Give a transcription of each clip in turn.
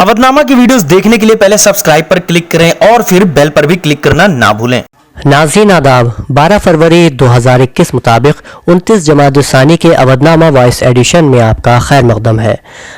अवधनामा की वीडियोस देखने के लिए पहले सब्सक्राइब पर क्लिक करें और फिर बेल पर भी क्लिक करना ना भूलें। नाज़रीन आदाब, 12 फरवरी 2021 मुताबिक 29 जमात-उस-सानी के अवधनामा वॉइस एडिशन में आपका खैर मकदम है।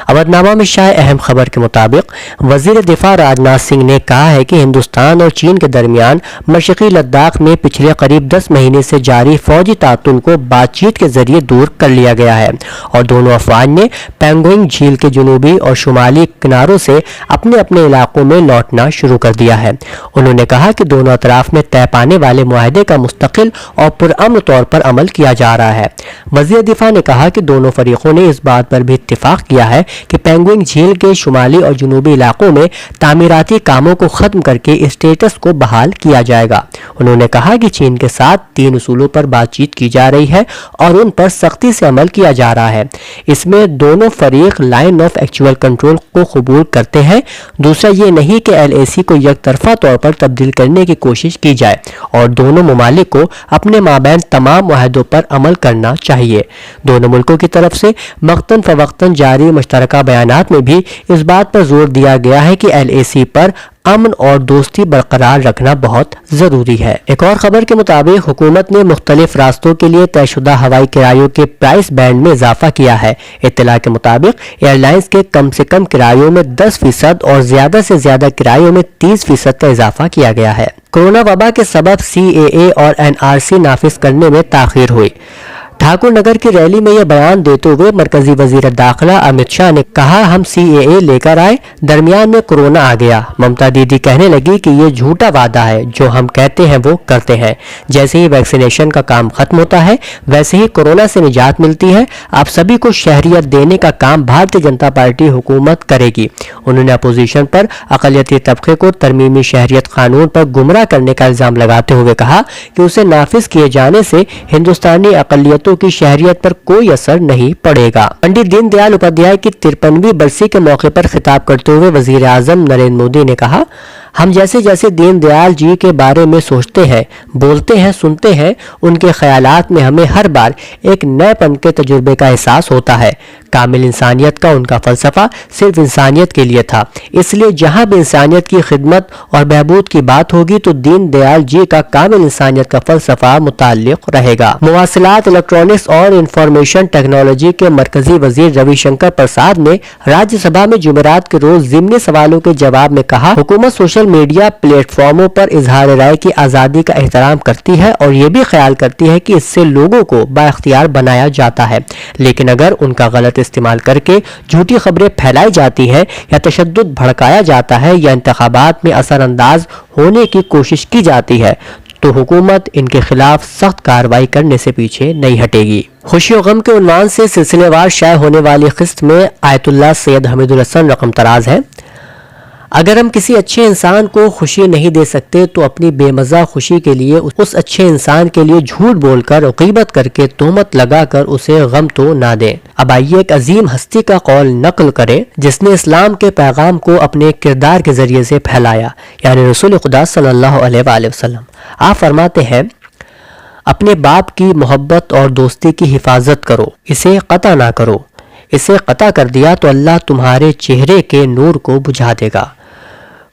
अवधनामा में शाये अहम खबर के मुताबिक वज़ीर दिफा राजनाथ सिंह ने कहा है कि हिंदुस्तान और चीन के दरमियान मशरक़ी लद्दाख में पिछले करीब 10 महीने से जारी फौजी तातुन को बातचीत के जरिए दूर कर लिया गया है और दोनों अफवाज ने पेंगोइंग झील के जनूबी और शुमाली किनारों से अपने अपने इलाकों में लौटना शुरू कर दिया है। उन्होंने कहा कि दोनों अतराफ में तय पाने वाले मुआहदे का मुस्तकिल और पुरअमन तौर पर अमल किया जा रहा है। वज़ीर दिफा ने कहा कि दोनों फरीकों ने इस बात पर भी इत्तिफाक किया है कि पेंगुइन झील के शुमाली और जनूबी इलाकों में तामीराती कामों को खत्म करके स्टेटस को बहाल किया जाएगा। उन्होंने कहा कि चीन के साथ 3 उसूलों पर बातचीत की जा रही है और उन पर सख्ती से अमल किया जा रहा है। इसमें दोनों फरीक लाइन ऑफ एक्चुअल कंट्रोल को कबूल करते हैं। दूसरा ये नहीं कि LAC को यकतरफा तौर पर तब्दील करने की कोशिश की जाए और दोनों ममालिक को अपने माबैन तमाम मुआहदों पर अमल करना चाहिए। दोनों मुल्कों की तरफ से वक्तन फवक्तन जारी मुश्तरका बयानात में भी इस बात पर जोर दिया गया है कि LAC पर अमन और दोस्ती बरकरार रखना बहुत जरूरी है। एक और खबर के मुताबिक हुकूमत ने मुख्तलिफ रास्तों के लिए तयशुदा हवाई किरायों के प्राइस बैंड में इजाफा किया है। इत्तला के मुताबिक एयरलाइंस के कम से कम किरायों में 10% और ज्यादा से ज्यादा किरायों में 30% का इजाफा किया गया है। कोरोना वबा के सबब CAA और NRC नाफिज करने में ताखीर हुई। ठाकुर नगर की रैली में यह बयान देते हुए मरकजी वजीर दाखिला अमित शाह ने कहा, हम CAA लेकर आए, दरमियान में कोरोना आ गया। ममता दीदी कहने लगी कि ये झूठा वादा है, जो हम कहते हैं वो करते हैं। जैसे ही वैक्सीनेशन का काम खत्म होता है वैसे ही कोरोना से निजात मिलती है। आप सभी को शहरियत देने का काम भारतीय जनता पार्टी हुकूमत करेगी। उन्होंने अपोजिशन पर अक़लियती तबके को तरमीमी शहरियत कानून पर गुमराह करने का इल्जाम लगाते हुए कहा कि उसे नाफिज किए जाने से हिंदुस्तानी अक़लियतों की शहरियत पर कोई असर नहीं पड़ेगा। पंडित दीनदयाल उपाध्याय की 53वीं बरसी के मौके पर खिताब करते हुए वजीर आजम नरेंद्र मोदी ने कहा, हम जैसे जैसे दीनदयाल जी के बारे में सोचते हैं, बोलते हैं, सुनते हैं, उनके ख्यालात में हमें हर बार एक नएपन के तजुर्बे का एहसास होता है। कामिल इंसानियत का उनका फलसफा सिर्फ इंसानियत के लिए था, इसलिए जहां भी इंसानियत की खिदमत और बहबूद की बात होगी तो दीनदयाल जी का कामिल इंसानियत का फलसफा मुताल्लिक रहेगा। मुवासिलात, इलेक्ट्रॉनिक्स और इंफॉर्मेशन टेक्नोलॉजी के मरकजी वजीर रविशंकर प्रसाद ने राज्यसभा में जुमेरात के रोज ज़िमनी सवालों के जवाब में कहा, हुकूमत सोशल मीडिया प्लेटफॉर्मों पर इजहार राय की आज़ादी का एहतराम करती है और ये भी ख्याल करती है कि इससे लोगों को बाइख्तियार बनाया जाता है, लेकिन अगर उनका गलत इस्तेमाल करके झूठी खबरें फैलाई जाती हैं या तशद्दुद भड़काया जाता है या इंतखाबात में असरअंदाज होने की कोशिश की जाती है तो हुकूमत इनके खिलाफ सख्त कार्रवाई करने से पीछे नहीं हटेगी। खुशी और गम के उन्वान से सिलसिलेवार शाये होने वाली किस्त में आयतुल्लाह सैयद हमीदुल हसन रकम तराज है। अगर हम किसी अच्छे इंसान को खुशी नहीं दे सकते तो अपनी बेमज़ा खुशी के लिए उस अच्छे इंसान के लिए झूठ बोलकर, गीबत करके, तोहमत लगाकर उसे गम तो ना दें। अब आइए एक अजीम हस्ती का कौल नकल करें जिसने इस्लाम के पैगाम को अपने किरदार के जरिए से फैलाया, यानी रसूल खुदा सल्लल्लाहु अलैहि वसल्लम। आप फरमाते हैं, अपने बाप की मोहब्बत और दोस्ती की हिफाजत करो, इसे कता ना करो। इसे कता कर दिया तो अल्लाह तुम्हारे चेहरे के नूर को बुझा देगा।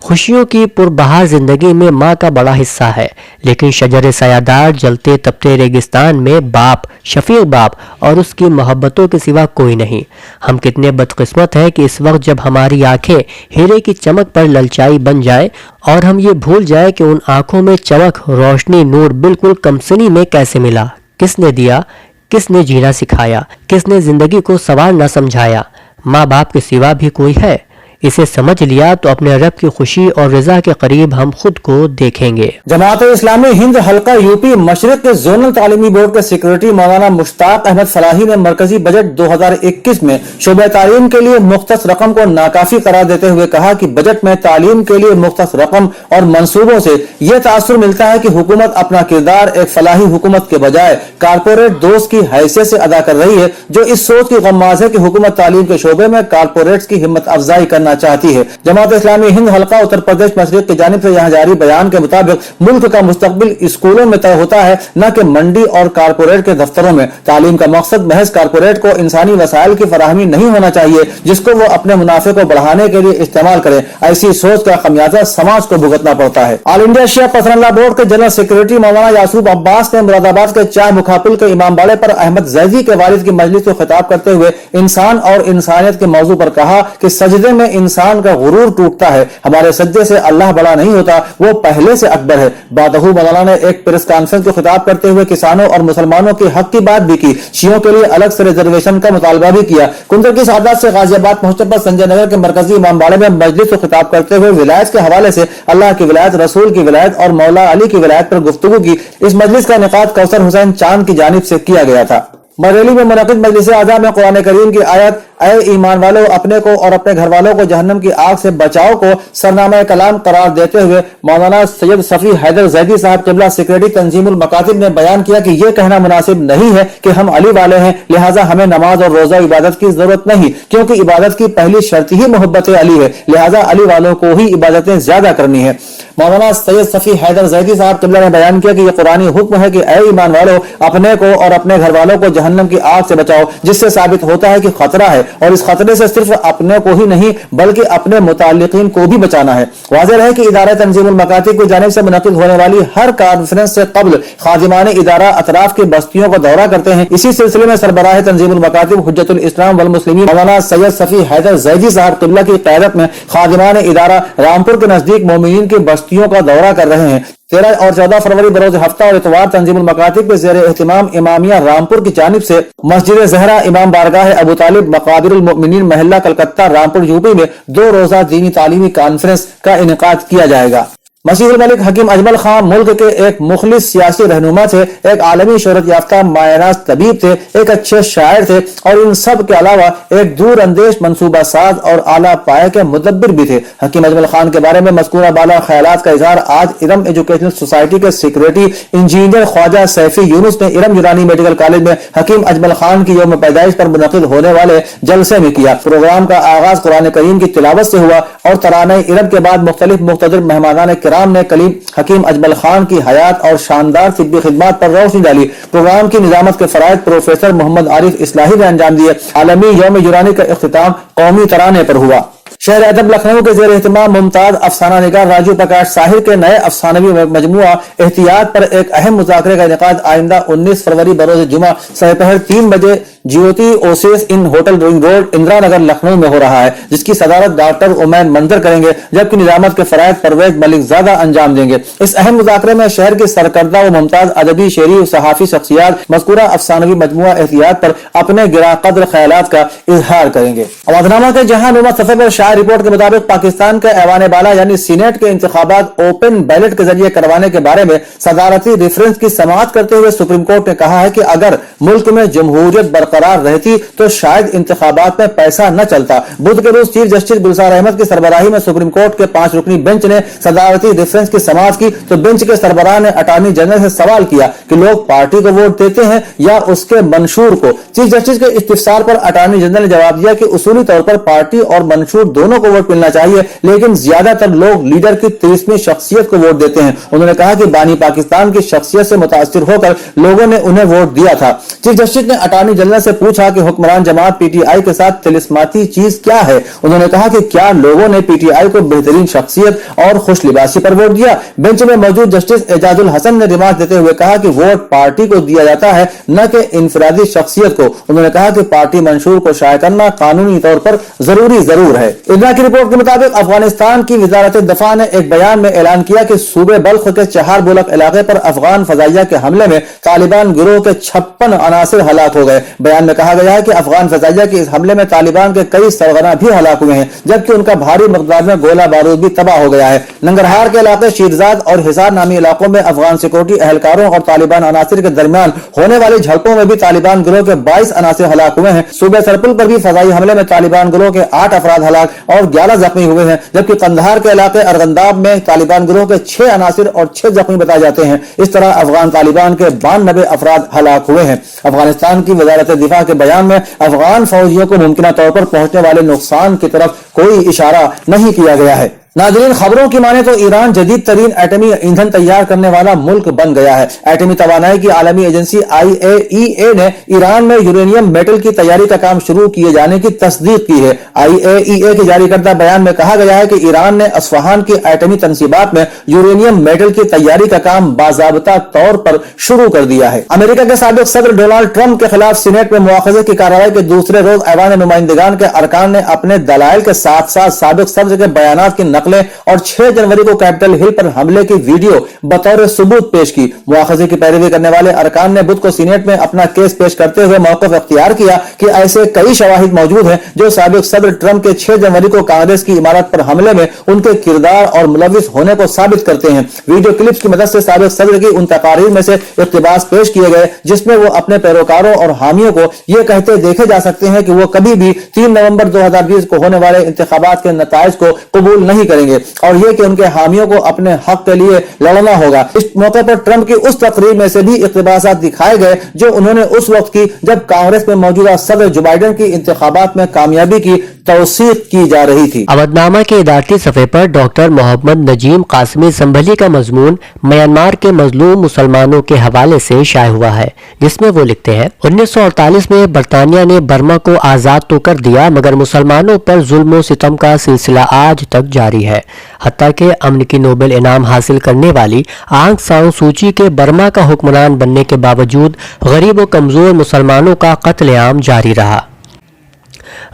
खुशियों की पुरबहार जिंदगी में माँ का बड़ा हिस्सा है, लेकिन शजर सायादार जलते तपते रेगिस्तान में बाप, शफीक बाप और उसकी मोहब्बतों के सिवा कोई नहीं। हम कितने बदकिस्मत हैं कि इस वक्त जब हमारी आंखें हीरे की चमक पर ललचाई बन जाए और हम ये भूल जाए कि उन आंखों में चमक, रोशनी, नूर बिल्कुल कमसनी में कैसे मिला, किसने दिया, किसने जीना सिखाया, किसने जिंदगी को सवार न समझाया। माँ बाप के सिवा भी कोई है। इसे समझ लिया तो अपने रब की खुशी और रजा के करीब हम खुद को देखेंगे। जमात-ए-इस्लामी हिंद हल्का यूपी मशरिक के जोनल तालीमी बोर्ड के सेक्रेटरी मौलाना मुश्ताक अहमद फलाही ने मरकजी बजट 2021 में शोबे तालीम के लिए मुख्तस रकम को नाकाफी करार देते हुए कहा कि बजट में तालीम के लिए मुख्तस रकम और मंसूबों से यह तासुर मिलता है कि हुकूमत अपना किरदार एक फलाही हुकूमत के बजाय कारपोरेट दोस्त की हैसियत से अदा कर रही है, जो इस सोच की गम्माज है कि हुकूमत तालीम के शोबे में कारपोरेट्स की हिम्मत अफजाई करना करना चाहती है। जमात इस्लामी हिंद हल्का उत्तर प्रदेश मशरिक की जानिब से यहाँ जारी बयान के मुताबिक मुल्क का मुस्तकबिल स्कूलों में तय होता है, न कि मंडी और कारपोरेट के दफ्तरों में। तालीम का मकसद महज कारपोरेट को इंसानी वसाइल की फराहमी नहीं होना चाहिए जिसको वो अपने मुनाफे को बढ़ाने के लिए इस्तेमाल करे। ऐसी सोच का खमियाजा समाज को भुगतना पड़ता है। ऑल इंडिया शिया पसरल्लाह बोर्ड के जनरल सेक्रेटरी मौलाना यासूब अब्बास ने मुरादाबाद के चाय मुखापुल के इमामबाड़े पर अहमद जैदी के वालिद की मजलिस को खिताब करते हुए इंसान और इंसानियत के मौजू पर कहा कि सजदे में इंसान का गुरूर टूटता है, हमारे सजदे से अल्लाह बड़ा नहीं होता, वो पहले से अकबर है। बादहू मौलाना ने एक प्रेस कॉन्फ्रेंस को खिताब करते हुए किसानों और मुसलमानों के हक की बात भी की। शियों के लिए अलग से रिजर्वेशन का मुतालबा भी किया। कुंदर की सादात से गाजियाबाद पहुंचने पर संजय नगर के मरकजी इमामबाड़े में मजलिस को खिताब करते हुए विलायत के हवाले से अल्लाह की विलायत, रसूल की विलायत और मौला अली की विलायत पर गुफ्तगू की। इस मजलिस का इनेकाद कौसर हुसैन चांद की जानिब से किया गया था। बरेली में मुनक़िद मजलिस आज़ा में कुरान करीम की आयत ऐ ईमान वालों अपने को और अपने घर वालों को जहन्नम की आग से बचाओ को सरनामा कलाम करार देते हुए मौलाना सैयद सफ़ी हैदर जैदी साहब क़िबला सेक्रेटरी तंजीमुल मकातिब ने बयान किया कि यह कहना मुनासिब नहीं है कि हम अली वाले हैं, लिहाजा हमें नमाज और रोजा इबादत की जरूरत नहीं, क्योंकि इबादत की पहली शर्त ही मोहब्बत अली है, लिहाजा अली वालों को ही इबादतें ज्यादा करनी है। मौलाना सैयद सफ़ी हैदर जैदी साहब क़िबला ने बयान किया कि यह कुरानी हुक्म है कि ऐ ईमान वालों अपने को और अपने घर वालों को जहन्नम की आग से बचाओ, जिससे साबित होता है कि खतरा है और इस खतरे से सिर्फ अपने को ही नहीं बल्कि अपने मुताल्लिकीन को भी बचाना है। वाज़ेह है कि इदारा तंजीमुल मकातिब की जानिब से मुनक़िद होने वाली हर कॉन्फ्रेंस से कब्ल खादिमाने इदारा अतराफ की बस्तियों का दौरा करते हैं। इसी सिलसिले में सरबराह तंजीमुल मकातिब हुज्जतुल इस्लाम वल मुस्लिमीन मौलाना सैयद सफ़ी हैदर जैदी साहब क़िबला की क़यादत में खादिमाने इदारा रामपुर के नजदीक मोमिनीन की बस्तियों का दौरा कर रहे हैं। 13 और 14 फरवरी बरोज हफ्ता और इतवार तंजीमुल मकातिब के ज़ेरे एहतिमाम इमामिया रामपुर की जानिब से मस्जिद ज़हरा इमाम बारगाह अबू तालिब मकाबिरुल मोमिनीन महल्ला कलकत्ता रामपुर यूपी में 2 रोजा दीनी तालीमी कॉन्फ्रेंस का इनेकाद किया जाएगा। मसीहुल मलिक हकीम अजमल खां मुल्क के एक मुखलिस सियासी रहनुमा थे, एक आलमी शोहरत याफ्ता मायनाज तबीब थे, एक अच्छे शायर थे और इन सब के अलावा एक दूर अंदेश मनसूबा साज और आला पाए के मुदब्बिर भी थे। हकीम अजमल खान के बारे में मज़कूरा बाला ख्यालात का इजहार आज इरम एजुकेशनल सोसाइटी के सेक्रेटरी इंजीनियर ख्वाजा सैफी यूनुस ने इरम यूनानी मेडिकल कॉलेज में हकीम अजमल खान की यौम पैदाइश पर मुनक़िद होने वाले जलसे में किया। प्रोग्राम का आगाज कुरान करीम की तिलावत से हुआ और तराने इरम के बाद मुख्तलिफ मुख्तदर मेहमानान किराम ने कलीम हकीम अजमल खान की हयात और शानदार तिब्बी खिदमात पर रोशनी डाली। प्रोग्राम की निजामत के फराइज प्रोफेसर मोहम्मद आरिफ इस्लाही ने अंजाम दिए। आलमी यौम यूनानी का इख्तिताम कौमी तराने पर हुआ। शहर अदब लखनऊ के जेर एहतमाम मुमताज अफसाना निगार राजू प्रकाश साहिर के नए अफसानवी मजमुआ एहतियात पर एक अहम मुज़ाकरे का इनेकाद आइंदा 19 फरवरी बरोज जुमा सपहर 3 बजे ज्योति ओसेस इन hotel ring road Indira Nagar Lucknow में हो रहा है, जिसकी सदारत डॉक्टर उमैन मंजर करेंगे, जबकि निजामत के फराइज परवेज मलिक ज़ादा अंजाम देंगे। इस अहम मुज़ाकरे में शहर की सरकर्दा व मुमताज अदबी शेरी सहाफ़ी शख्सियात मज़कूरा अफसानवी मजमुआ एहतियात पर अपने गिरा कद्र ख्यालात का इजहार करेंगे। अवधनामा के जहांनुमा सफ़े पर शाह रिपोर्ट के मुताबिक पाकिस्तान के ऐवान बाला यानी सीनेट के इंतखाबात ओपन बैलेट के जरिए करवाने के बारे में सदारती रेफरेंस की समाअत करते हुए सुप्रीम कोर्ट ने कहा है कि अगर मुल्क में जमहूरियत बरकरार रहती तो शायद इंतखाबात में पैसा न चलता। बुध के रोज चीफ जस्टिस गुलजार अहमद की सरबराही में सुप्रीम कोर्ट के 5 रुकनी बेंच ने सदारती रेफरेंस की समाअत की तो बेंच के सरबराह ने अटॉर्नी जनरल से सवाल किया कि लोग पार्टी को वोट देते हैं या उसके मंशूर को। चीफ जस्टिस के इस्तिफसार पर अटॉर्नी जनरल ने जवाब दिया कि उसूली तौर पर पार्टी और मंशूर दोनों को वोट मिलना चाहिए, लेकिन ज्यादातर लोग लीडर की 30वीं शख्सियत को वोट देते हैं। उन्होंने कहा कि बानी पाकिस्तान की शख्सियत से मुतासिर होकर लोगों ने उन्हें वोट दिया था। चीफ जस्टिस ने अटॉर्नी जनरल से पूछा कि हुक्मरान जमात पीटीआई के साथ तिलिस्माती चीज क्या है। उन्होंने कहा कि क्या लोगों ने पीटीआई को बेहतरीन शख्सियत और खुश लिबासी पर वोट दिया। बेंच में मौजूद जस्टिस एजाजुल हसन ने रिमार्क देते हुए कहा कि वोट पार्टी को दिया जाता है, न कि इंफरादी शख्सियत को। उन्होंने कहा कि पार्टी मंशूर को शाया करना कानूनी तौर पर जरूरी जरूर है। इदरा की रिपोर्ट के मुताबिक अफगानिस्तान की वजारत दफा ने एक बयान में ऐलान किया कि सूबे बल्ख के चहार बुलक इलाके पर अफगान फजाइया के हमले में तालिबान गिरोह के 56 अनासिर हलाक हो गए। बयान में कहा गया है कि अफगान फजाइया के इस हमले में तालिबान के कई सरगना भी हलाक हुए हैं, जबकि उनका भारी मकदार में गोला बारूद भी तबाह हो गया है। नंगरहार के इलाके शीरजाद और हिसार नामी इलाकों में अफगान सिक्योरिटी एहलकारों और तालिबान अनासिर के दरमियान होने वाली झड़पों में भी तालिबान गिरोह के 22 अनासिर हलाक हुए हैं। सूबे सरपुल पर भी फजाई हमले में तालिबान गिरोह के 8 अफराद हलाक اور 11 زخمی ہوئے ہیں، جبکہ قندھار کے علاقے ارغنداب میں طالبان گروہ کے 6 عناصر اور 6 زخمی بتائے جاتے ہیں۔ اس طرح افغان طالبان کے 92 افراد ہلاک ہوئے ہیں۔ افغانستان کی وزارت دفاع کے بیان میں افغان فوجیوں کو ممکنہ طور پر پہنچنے والے نقصان کی طرف کوئی اشارہ نہیں کیا گیا ہے۔ ناظرین، خبروں کی مانے تو ایران جدید ترین ایٹمی ایندھن تیار کرنے والا ملک بن گیا ہے۔ ایٹمی توانائی کی عالمی ایجنسی IAEA نے ایران میں یورینیم میٹل کی تیاری کا کام شروع کیے جانے کی تصدیق کی ہے۔ IAEA کے جاری کردہ بیان میں کہا گیا ہے کہ ایران نے اصفہان کی ایٹمی تنصیبات میں یورینیم میٹل کی تیاری کا کام باضابطہ طور پر شروع کر دیا ہے۔ امریکہ کے سابق صدر ڈونلڈ ٹرمپ کے خلاف سینیٹ میں مواخذے کی کارروائی کے دوسرے روز ایوان نمائندگان کے ارکان نے اپنے دلائل کے ساتھ ساتھ سابق صدر کے بیانات کی نقلیں اور 6 جنوری کو کیپٹل ہل پر حملے کی ویڈیو بطور ثبوت پیش کی۔ مواخذے کی پیروی کرنے والے ارکان نے بدھ کو سینیٹ میں اپنا کیس پیش کرتے ہوئے موقف اختیار کیا کہ ایسے کئی شواہد موجود ہیں جو سابق صدر ٹرمپ کے 6 جنوری کو کانگریس کی عمارت پر حملے میں ان کے کردار اور ملوث ہونے کو ثابت کرتے ہیں۔ ویڈیو کلپس کی مدد سے سابق صدر کی ان تقاریر میں سے اقتباس پیش کیے گئے جس میں وہ اپنے پیروکاروں اور حامیوں کو یہ کہتے دیکھے جا سکتے ہیں کہ وہ کبھی بھی 3 نومبر 2020 کو ہونے والے انتخابات کے نتائج کو قبول نہیں کریں گے، اور یہ کہ ان کے حامیوں کو اپنے حق کے لیے لڑنا ہوگا۔ اس موقع پر ٹرمپ کی اس تقریر میں سے بھی اقتباسات دکھائے گئے جو انہوں نے اس وقت کی جب کانگریس میں موجودہ صدر جو بائیڈن کی انتخابات میں کامیابی کی توثیق کی جا رہی تھی۔ اودنامہ کے ادارتی صفحے پر ڈاکٹر محمد نجیم قاسمی سنبھلی کا مضمون میانمار کے مظلوم مسلمانوں کے حوالے سے شائع ہوا ہے، جس میں وہ لکھتے ہیں: 1948 میں برطانیہ نے برما کو آزاد تو کر دیا، مگر مسلمانوں پر ظلم و ستم کا سلسلہ آج تک جاری ہے۔ حتیٰ کہ امن کی نوبل انعام حاصل کرنے والی آنگ سان سوچی کے برما کا حکمران بننے کے باوجود غریب و کمزور مسلمانوں کا قتل عام جاری رہا۔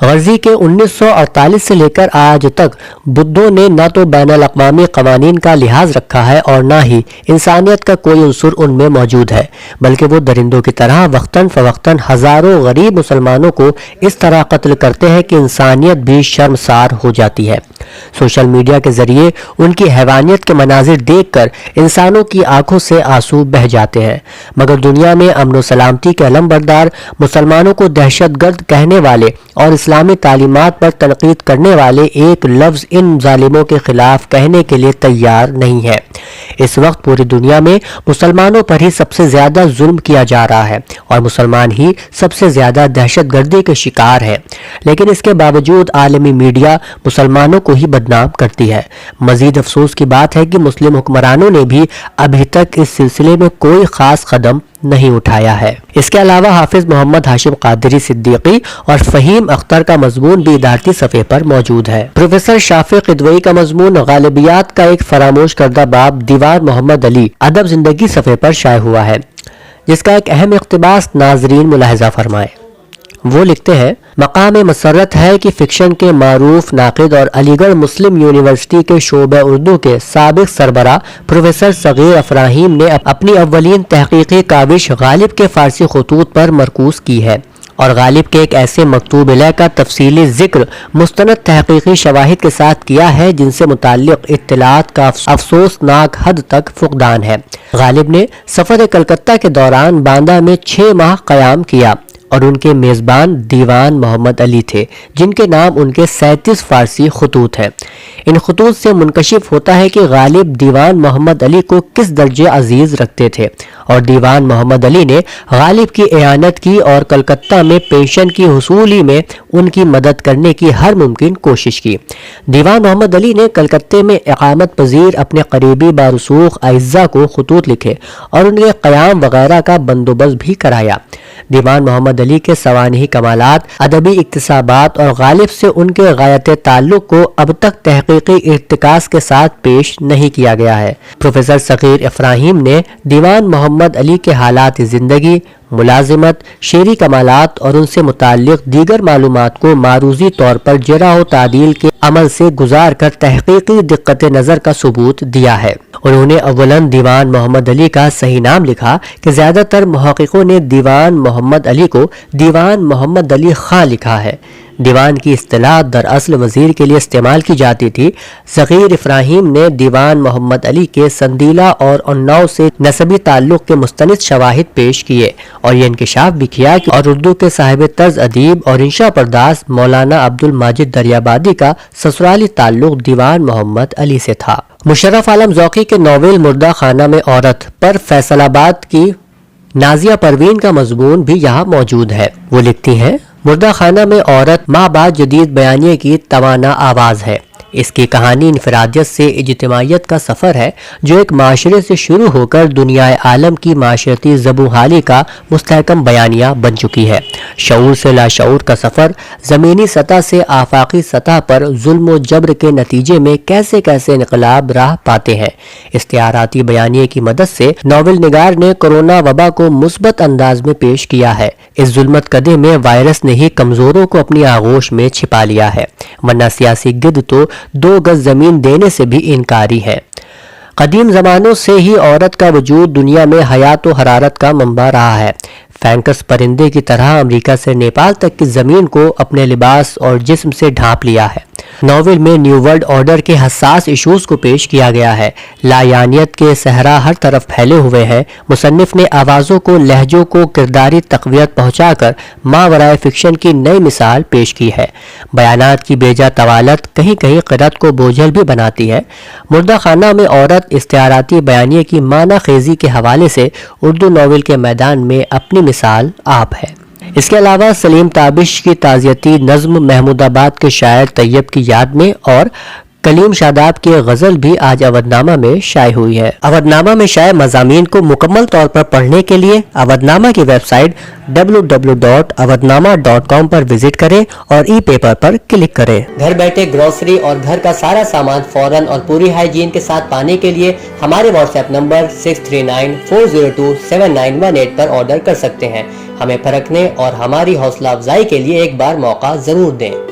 غرضی کے 1948 سے لے کر آج تک بدھوں نے نہ تو بین الاقوامی قوانین کا لحاظ رکھا ہے اور نہ ہی انسانیت کا کوئی عنصر ان میں موجود ہے، بلکہ وہ درندوں کی طرح وقتاً فوقتاً ہزاروں غریب مسلمانوں کو اس طرح قتل کرتے ہیں کہ انسانیت بھی شرمسار ہو جاتی ہے۔ سوشل میڈیا کے ذریعے ان کی حیوانیت کے مناظر دیکھ کر انسانوں کی آنکھوں سے آنسو بہہ جاتے ہیں، مگر دنیا میں امن و سلامتی کے علم بردار مسلمانوں کو دہشت گرد کہنے والے اور اسلامی تعلیمات پر تنقید کرنے والے ایک لفظ ان ظالموں کے خلاف کہنے کے لیے تیار نہیں ہے۔ اس وقت پوری دنیا میں مسلمانوں پر ہی سب سے زیادہ ظلم کیا جا رہا ہے اور مسلمان ہی سب سے زیادہ دہشت گردی کے شکار ہیں، لیکن اس کے باوجود عالمی میڈیا مسلمانوں کو ہی بدنام کرتی ہے۔ مزید افسوس کی بات ہے کہ مسلم حکمرانوں نے بھی ابھی تک اس سلسلے میں کوئی خاص قدم نہیں اٹھایا ہے۔ اس کے علاوہ حافظ محمد ہاشم قادری صدیقی اور فہیم اختر کا مضمون بھی ادارتی صفحے پر موجود ہے۔ پروفیسر شافق قدوئی کا مضمون غالبیات کا ایک فراموش کردہ باب دیوان محمد علی ادب زندگی صفحے پر شائع ہوا ہے، جس کا ایک اہم اقتباس ناظرین ملاحظہ فرمائیں۔ وہ لکھتے ہیں: مقام مسرت ہے کہ فکشن کے معروف ناقد اور علی گڑھ مسلم یونیورسٹی کے شعبہ اردو کے سابق سربراہ پروفیسر صغیر افراہیم نے اپنی اولین تحقیقی کاوش غالب کے فارسی خطوط پر مرکوز کی ہے اور غالب کے ایک ایسے مکتوب علیہ کا تفصیلی ذکر مستند تحقیقی شواہد کے ساتھ کیا ہے جن سے متعلق اطلاعات کا افسوسناک حد تک فقدان ہے۔ غالب نے سفر کلکتہ کے دوران باندہ میں 6 ماہ قیام کیا اور ان کے میزبان دیوان محمد علی تھے، جن کے نام ان کے 37 فارسی خطوط ہیں۔ ان خطوط سے منکشف ہوتا ہے کہ غالب دیوان محمد علی کو کس درجے عزیز رکھتے تھے اور دیوان محمد علی نے غالب کی اعانت کی اور کلکتہ میں پینشن کی حصولی میں ان کی مدد کرنے کی ہر ممکن کوشش کی۔ دیوان محمد علی نے کلکتہ میں اقامت پذیر اپنے قریبی بارسوخ اعزا کو خطوط لکھے اور ان کے قیام وغیرہ کا بندوبست بھی کرایا۔ دیوان محمد علی کے سوانحی کمالات، ادبی اکتسابات اور غالب سے ان کے غایت تعلق کو اب تک تحقیقی ارتکاز کے ساتھ پیش نہیں کیا گیا ہے۔ پروفیسر صغیر افراہیم نے دیوان محمد علی کے حالات زندگی، ملازمت، شعری کمالات اور ان سے متعلق دیگر معلومات کو معروضی طور پر جرح و تعدیل کے عمل سے گزار کر تحقیقی دقت نظر کا ثبوت دیا ہے۔ انہوں نے اولاً دیوان محمد علی کا صحیح نام لکھا کہ زیادہ تر محققوں نے دیوان محمد علی کو دیوان محمد علی خاں لکھا ہے۔ دیوان کی اصطلاح دراصل وزیر کے لیے استعمال کی جاتی تھی۔ صغیر افراہیم نے دیوان محمد علی کے سندیلا اور اناؤ سے نسبی تعلق کے مستند شواہد پیش کیے اور یہ انکشاف بھی کیا کہ اور اردو کے صاحب طرز ادیب اور انشا پرداز مولانا عبد الماجد دریابادی کا سسرالی تعلق دیوان محمد علی سے تھا۔ مشرف عالم ذوقی کے ناول مردہ خانہ میں عورت پر فیصل آباد کی نازیہ پروین کا مضمون بھی یہاں موجود ہے۔ وہ لکھتی ہیں، مردہ خانہ میں عورت ماں بعد جدید بیانیے کی توانا آواز ہے۔ اس کی کہانی انفرادیت سے اجتماعیت کا سفر ہے جو ایک معاشرے سے شروع ہو کر دنیا عالم کی معاشرتی زبوں حالی کا مستحکم بیانیہ بن چکی ہے۔ شعور سے لاشعور کا سفر زمینی سطح سے آفاقی سطح پر ظلم و جبر کے نتیجے میں کیسے کیسے انقلاب راہ پاتے ہیں۔ استعاراتی بیانیے کی مدد سے ناول نگار نے کورونا وبا کو مثبت انداز میں پیش کیا ہے۔ اس ظلمت کدے میں وائرس نے ہی کمزوروں کو اپنی آغوش میں چھپا لیا ہے، ورنہ سیاسی گدھ تو 2 گز زمین دینے سے بھی انکاری ہے۔ قدیم زمانوں سے ہی عورت کا وجود دنیا میں حیات و حرارت کا منبع رہا ہے۔ فینکس پرندے کی طرح امریکہ سے نیپال تک کی زمین کو اپنے لباس اور جسم سے ڈھانپ لیا ہے۔ ناول میں نیو ورلڈ آرڈر کے حساس ایشوز کو پیش کیا گیا ہے۔ لایانیت کے صحرا ہر طرف پھیلے ہوئے ہیں۔ مصنف نے آوازوں کو، لہجوں کو کرداری تقویت پہنچا کر ماورائے فکشن کی نئی مثال پیش کی ہے۔ بیانات کی بیجا طوالت کہیں کہیں قرأت کو بوجھل بھی بناتی ہے۔ مردہ خانہ میں عورت استعاراتی بیانیے کی معنی خیزی کے حوالے سے اردو ناول کے میدان میں اپنی مثال آپ ہے۔ اس کے علاوہ سلیم تابش کی تعزیتی نظم محمود آباد کے شاعر طیب کی یاد میں اور کلیم شاداب کی غزل بھی آج اودھ نامہ میں شائع ہوئی ہے۔ اودھ نامہ میں شائع مضامین کو مکمل طور پر پڑھنے کے لیے اودھ نامہ کی ویب سائٹ www.awadhnama.com پر وزٹ کریں اور ای پیپر پر کلک کریں۔ گھر بیٹھے گروسری اور گھر کا سارا سامان فوراً اور پوری ہائیجین کے ساتھ پانے کے لیے ہمارے واٹس ایپ نمبر 6394027918 پر آرڈر کر سکتے ہیں۔ ہمیں پرکھنے اور ہماری حوصلہ افزائی کے لیے ایک بار موقع ضرور دیں۔